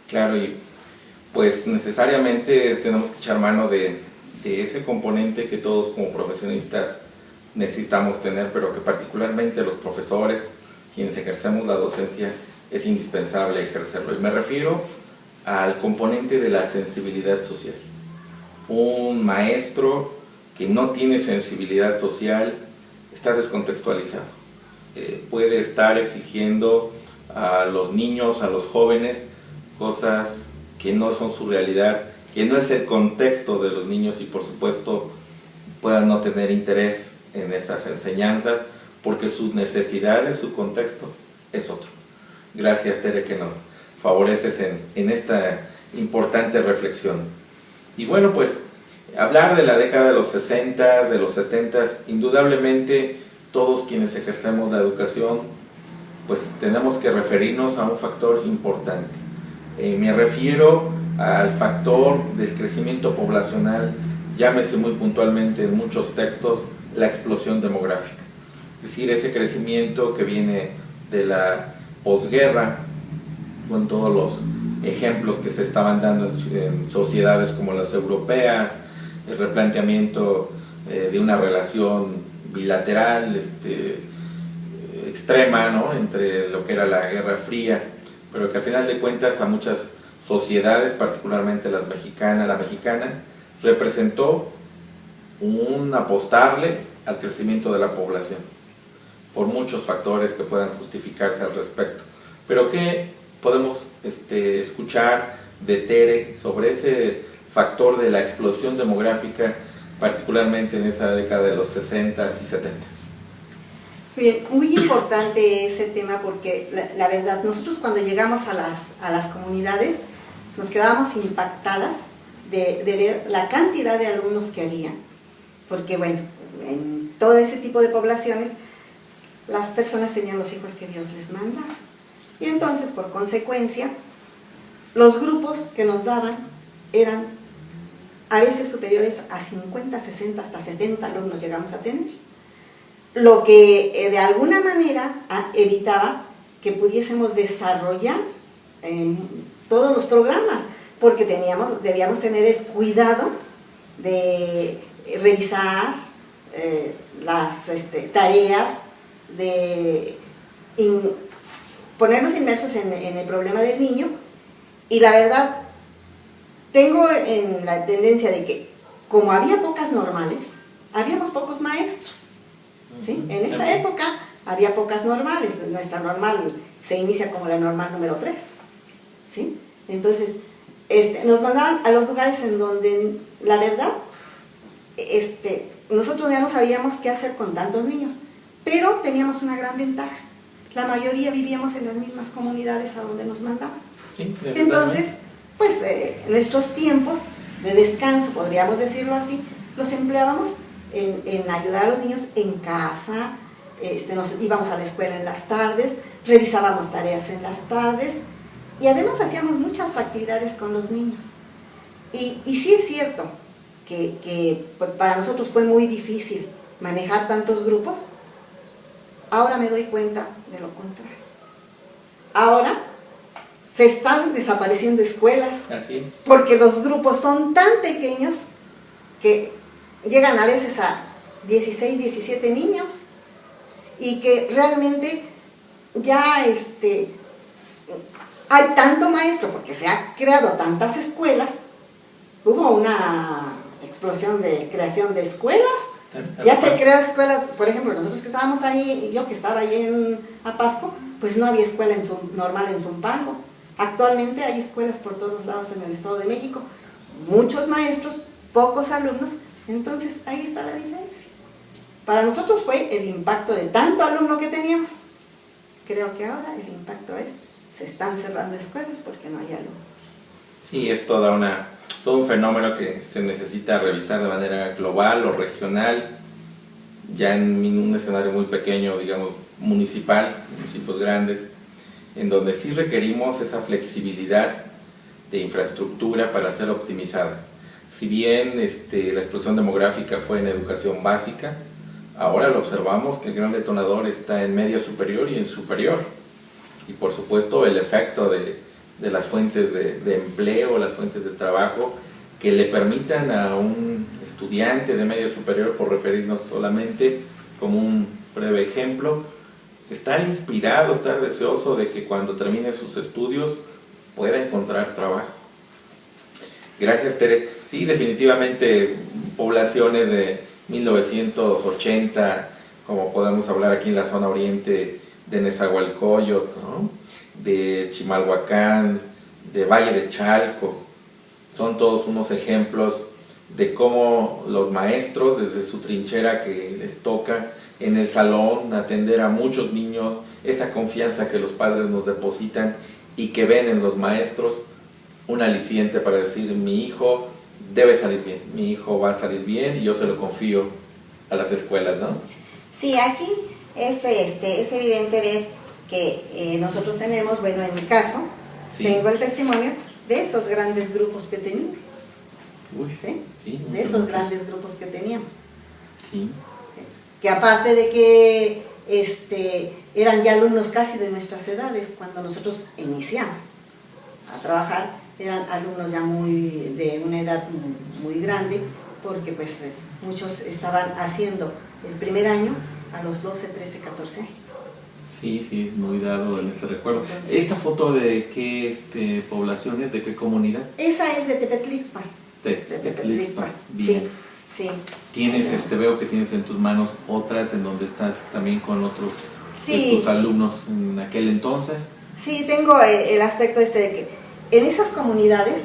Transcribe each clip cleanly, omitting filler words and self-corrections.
Claro, y pues necesariamente tenemos que echar mano de ese componente que todos como profesionistas necesitamos tener, pero que particularmente los profesores, quienes ejercemos la docencia, es indispensable ejercerlo. Y me refiero al componente de la sensibilidad social. Un maestro que no tiene sensibilidad social está descontextualizado. Puede estar exigiendo a los niños, a los jóvenes, cosas que no son su realidad, que no es el contexto de los niños, y por supuesto puedan no tener interés en esas enseñanzas porque sus necesidades, su contexto es otro. Gracias, Tere, que nos favoreces en esta importante reflexión. Y bueno, pues hablar de la década de los 60, de los 70, indudablemente todos quienes ejercemos la educación pues tenemos que referirnos a un factor importante. Me refiero al factor del crecimiento poblacional, llámese muy puntualmente en muchos textos la explosión demográfica. Es decir, ese crecimiento que viene de la posguerra, con todos los ejemplos que se estaban dando en sociedades como las europeas, el replanteamiento de una relación bilateral extrema, ¿no?, entre lo que era la Guerra Fría, pero que al final de cuentas a muchas sociedades, particularmente la mexicana, representó un apostarle al crecimiento de la población, por muchos factores que puedan justificarse al respecto. Pero ¿qué podemos escuchar de Tere sobre ese factor de la explosión demográfica, particularmente en esa década de los 60s y 70s? Bien, muy importante ese tema porque la verdad, nosotros cuando llegamos a las comunidades nos quedábamos impactadas de ver la cantidad de alumnos que había, porque bueno, en todo ese tipo de poblaciones las personas tenían los hijos que Dios les mandaba, y entonces por consecuencia los grupos que nos daban eran a veces superiores a 50, 60, hasta 70 alumnos llegamos a tener, lo que de alguna manera evitaba que pudiésemos desarrollar todos los programas, porque debíamos tener el cuidado de revisar las tareas, de ponernos inmersos en el problema del niño. Y la verdad, tengo en la tendencia de que como había pocas normales, habíamos pocos maestros, ¿sí? En esa época había pocas normales. Nuestra normal se inicia como la normal número 3, ¿sí? Entonces nos mandaban a los lugares en donde la verdad nosotros ya no sabíamos qué hacer con tantos niños, pero teníamos una gran ventaja: la mayoría vivíamos en las mismas comunidades a donde nos mandaban. Sí, entonces pues nuestros tiempos de descanso, podríamos decirlo así, los empleábamos en ayudar a los niños en casa. Nos íbamos a la escuela en las tardes, revisábamos tareas en las tardes, y además hacíamos muchas actividades con los niños. Y sí es cierto que para nosotros fue muy difícil manejar tantos grupos. Ahora me doy cuenta de lo contrario. Ahora se están desapareciendo escuelas. Así es. Porque los grupos son tan pequeños que llegan a veces a 16, 17 niños, y que realmente ya hay tanto maestro, porque se han creado tantas escuelas. Hubo una explosión de creación de escuelas. Ya se creó escuelas, por ejemplo, nosotros que estábamos ahí, yo que estaba ahí en Apasco, pues no había escuela normal en Zumpango. Actualmente hay escuelas por todos lados en el Estado de México, muchos maestros, pocos alumnos. Entonces ahí está la diferencia. Para nosotros fue el impacto de tanto alumno que teníamos. Creo que ahora el impacto es: se están cerrando escuelas porque no hay alumnos. Sí, es todo un fenómeno que se necesita revisar de manera global o regional, ya en un escenario muy pequeño, digamos municipal, municipios grandes, en donde sí requerimos esa flexibilidad de infraestructura para ser optimizada. Si bien la explosión demográfica fue en educación básica, ahora lo observamos que el gran detonador está en media superior y en superior. Y por supuesto el efecto de de las fuentes de empleo, las fuentes de trabajo, que le permitan a un estudiante de medio superior, por referirnos solamente como un breve ejemplo, estar inspirado, estar deseoso de que cuando termine sus estudios pueda encontrar trabajo. Gracias, Tere. Sí, definitivamente poblaciones de 1980, como podemos hablar aquí en la zona oriente de Nezahualcóyotl, ¿no?, de Chimalhuacán, de Valle de Chalco, son todos unos ejemplos de cómo los maestros, desde su trinchera que les toca en el salón, atender a muchos niños, esa confianza que los padres nos depositan y que ven en los maestros un aliciente para decir: mi hijo debe salir bien, mi hijo va a salir bien, y yo se lo confío a las escuelas, ¿no? Sí, aquí es evidente ver que nosotros tenemos, bueno, en mi caso, sí, tengo el testimonio de esos grandes grupos que teníamos. Uy, ¿sí? Sí, de esos grandes grupos que teníamos. Sí. Que aparte de que eran ya alumnos casi de nuestras edades, cuando nosotros iniciamos a trabajar, eran alumnos ya de una edad muy grande, porque pues muchos estaban haciendo el primer año a los 12, 13, 14 años. Sí, es muy dado, sí, en ese recuerdo. Entonces, ¿esta foto de qué población es, de qué comunidad? Esa es de Tepetlixpan. De Tepetlixpan, sí, sí. Tienes, veo que tienes en tus manos otras en donde estás también con otros sí, de tus alumnos en aquel entonces. Sí, tengo el aspecto de que en esas comunidades,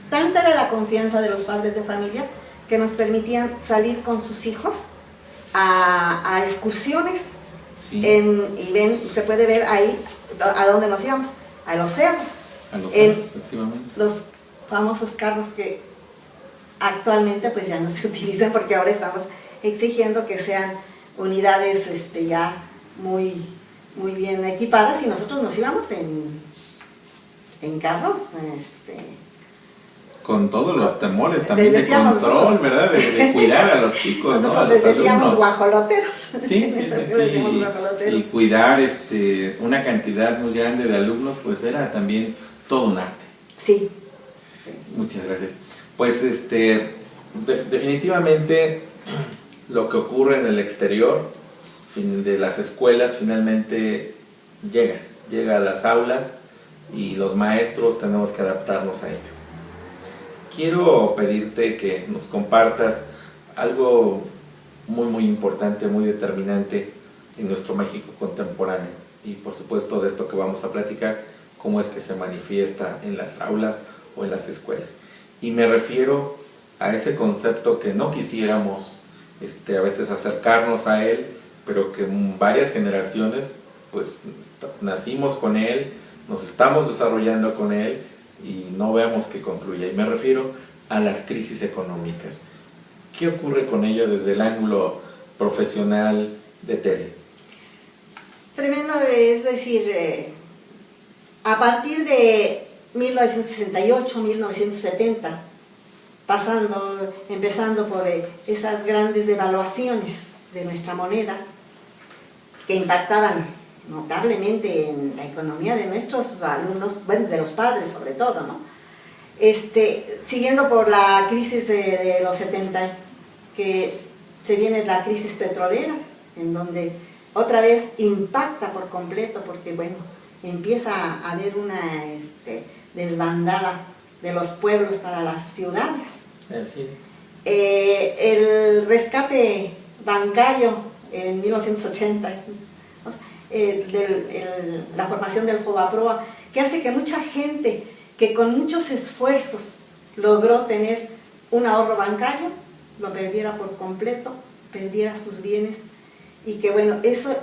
tanta era la confianza de los padres de familia que nos permitían salir con sus hijos a excursiones. Sí. Y se puede ver ahí a dónde nos íbamos, a los cerros. A los cerros, efectivamente. Los famosos carros que actualmente pues ya no se utilizan, porque ahora estamos exigiendo que sean unidades ya muy bien equipadas, y nosotros nos íbamos en carros con todos los temores también de control, nosotros, ¿verdad? De cuidar a los chicos. Nosotros, ¿no?, les decíamos guajoloteros. Sí. Y cuidar una cantidad muy grande de alumnos, pues era también todo un arte. Sí. Muchas gracias. Pues definitivamente lo que ocurre en el exterior de las escuelas finalmente llega a las aulas, y los maestros tenemos que adaptarnos a ello. Quiero pedirte que nos compartas algo muy importante, muy determinante en nuestro México contemporáneo, y por supuesto de esto que vamos a platicar, cómo es que se manifiesta en las aulas o en las escuelas. Y me refiero a ese concepto que no quisiéramos a veces acercarnos a él, pero que varias generaciones pues nacimos con él, nos estamos desarrollando con él, y no vemos que concluya. Y me refiero a las crisis económicas. ¿Qué ocurre con ello desde el ángulo profesional de Tere? Tremendo, es decir, a partir de 1968, 1970, empezando por esas grandes devaluaciones de nuestra moneda, que impactaban notablemente en la economía de nuestros alumnos, bueno, de los padres sobre todo, ¿no? Siguiendo por la crisis de los 70, que se viene la crisis petrolera, en donde otra vez impacta por completo, porque bueno, empieza a haber una desbandada de los pueblos para las ciudades. Así es. El rescate bancario en 1980, la formación del FOBAPROA, que hace que mucha gente que con muchos esfuerzos logró tener un ahorro bancario, lo perdiera por completo, perdiera sus bienes, y que bueno, eso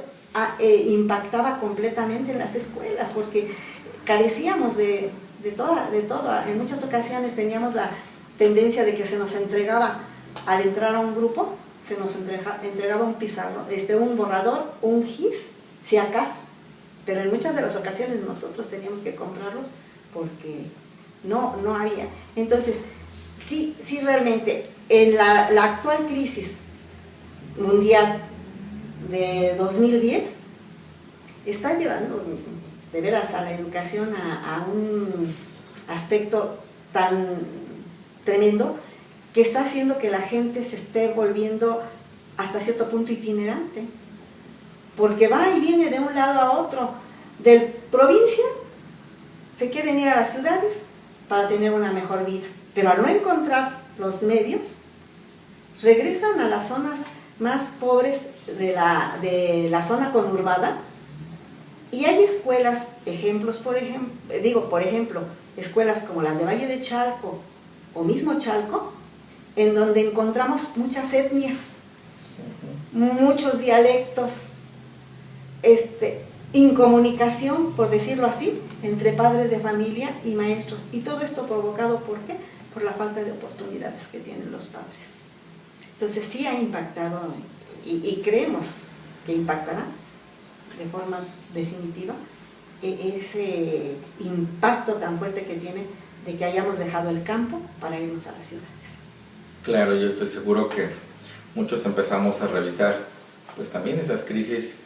impactaba completamente en las escuelas, porque carecíamos de todo. En muchas ocasiones teníamos la tendencia de que se nos entregaba, al entrar a un grupo, se nos entregaba un pizarro, un borrador, un gis, si acaso, pero en muchas de las ocasiones nosotros teníamos que comprarlos porque no había. Entonces, sí realmente, en la actual crisis mundial de 2010, está llevando de veras a la educación a un aspecto tan tremendo que está haciendo que la gente se esté volviendo hasta cierto punto itinerante, porque va y viene de un lado a otro, de provincia se quieren ir a las ciudades para tener una mejor vida, pero al no encontrar los medios, regresan a las zonas más pobres de la zona conurbada. Y hay escuelas, por ejemplo, escuelas como las de Valle de Chalco o mismo Chalco, en donde encontramos muchas etnias, muchos dialectos, incomunicación, por decirlo así, entre padres de familia y maestros. Y todo esto provocado, ¿por qué? Por la falta de oportunidades que tienen los padres. Entonces sí ha impactado y creemos que impactará de forma definitiva ese impacto tan fuerte que tiene de que hayamos dejado el campo para irnos a las ciudades. Claro, yo estoy seguro que muchos empezamos a revisar, pues también esas crisis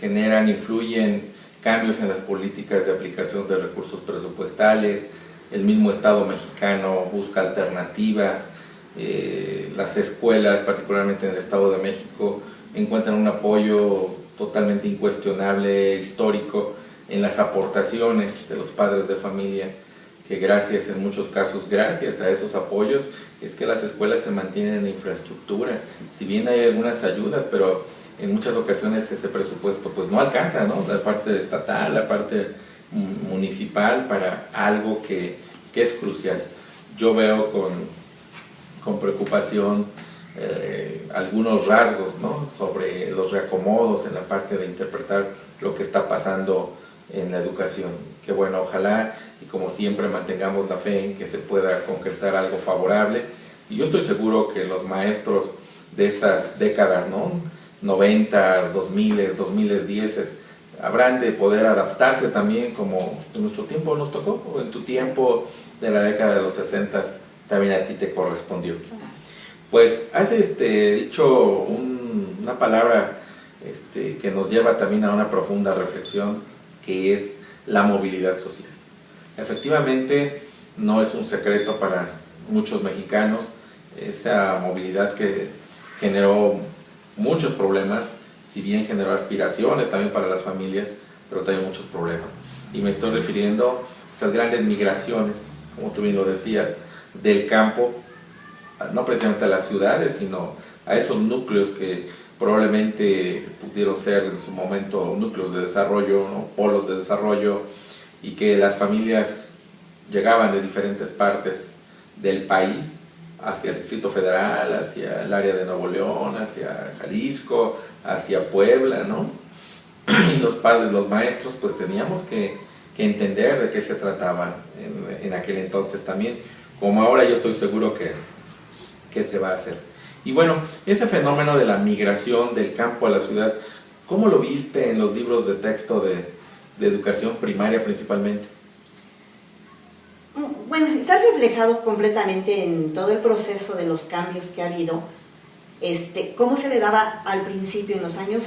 influyen cambios en las políticas de aplicación de recursos presupuestales, el mismo Estado mexicano busca alternativas, las escuelas, particularmente en el Estado de México, encuentran un apoyo totalmente incuestionable, histórico, en las aportaciones de los padres de familia, que en muchos casos, gracias a esos apoyos, es que las escuelas se mantienen en infraestructura. Si bien hay algunas ayudas, pero en muchas ocasiones ese presupuesto pues no alcanza, ¿no? La parte estatal, la parte municipal para algo que es crucial. Yo veo con preocupación algunos rasgos, ¿no? Sobre los reacomodos en la parte de interpretar lo que está pasando en la educación. Que bueno, ojalá y como siempre mantengamos la fe en que se pueda concretar algo favorable. Y yo estoy seguro que los maestros de estas décadas, ¿no? 90, 2000, 2010, habrán de poder adaptarse también como en nuestro tiempo nos tocó, o en tu tiempo de la década de los 60 también a ti te correspondió. Pues has dicho una palabra que nos lleva también a una profunda reflexión, que es la movilidad social. Efectivamente, no es un secreto para muchos mexicanos esa movilidad que generó muchos problemas, si bien generó aspiraciones también para las familias, pero también muchos problemas. Y me estoy refiriendo a estas grandes migraciones, como tú bien lo decías, del campo, no precisamente a las ciudades, sino a esos núcleos que probablemente pudieron ser en su momento núcleos de desarrollo, ¿no? Polos de desarrollo, y que las familias llegaban de diferentes partes del país hacia el Distrito Federal, hacia el área de Nuevo León, hacia Jalisco, hacia Puebla, ¿no? Y los padres, los maestros, pues teníamos que entender de qué se trataba en aquel entonces también, como ahora yo estoy seguro que se va a hacer. Y bueno, ese fenómeno de la migración del campo a la ciudad, ¿cómo lo viste en los libros de texto de educación primaria principalmente? Bueno, está reflejado completamente en todo el proceso de los cambios que ha habido, cómo se le daba al principio en los años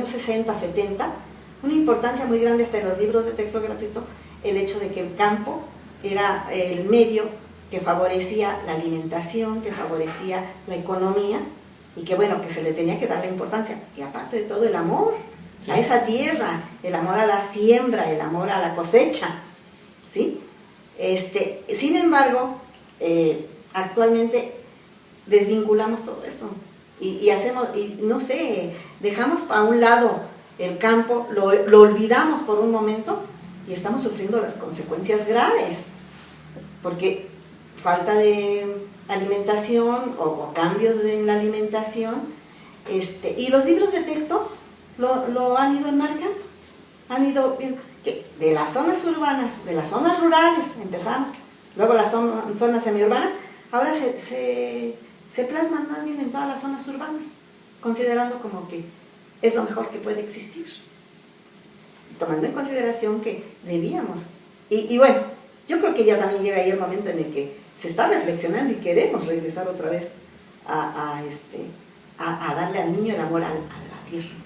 60, 70, una importancia muy grande hasta en los libros de texto gratuito, el hecho de que el campo era el medio que favorecía la alimentación, que favorecía la economía, y que bueno, que se le tenía que dar la importancia, y aparte de todo el amor a esa tierra, el amor a la siembra, el amor a la cosecha, ¿sí? Sin embargo, actualmente desvinculamos todo eso y hacemos, y no sé, dejamos a un lado el campo, lo olvidamos por un momento y estamos sufriendo las consecuencias graves, porque falta de alimentación o cambios en la alimentación, y los libros de texto lo han ido enmarcando, han ido viendo que de las zonas urbanas, de las zonas rurales empezamos, luego las zonas semiurbanas, ahora se plasman más bien en todas las zonas urbanas, considerando como que es lo mejor que puede existir, tomando en consideración que debíamos, y bueno, yo creo que ya también llega ahí el momento en el que se está reflexionando y queremos regresar otra vez a darle al niño el amor a la tierra.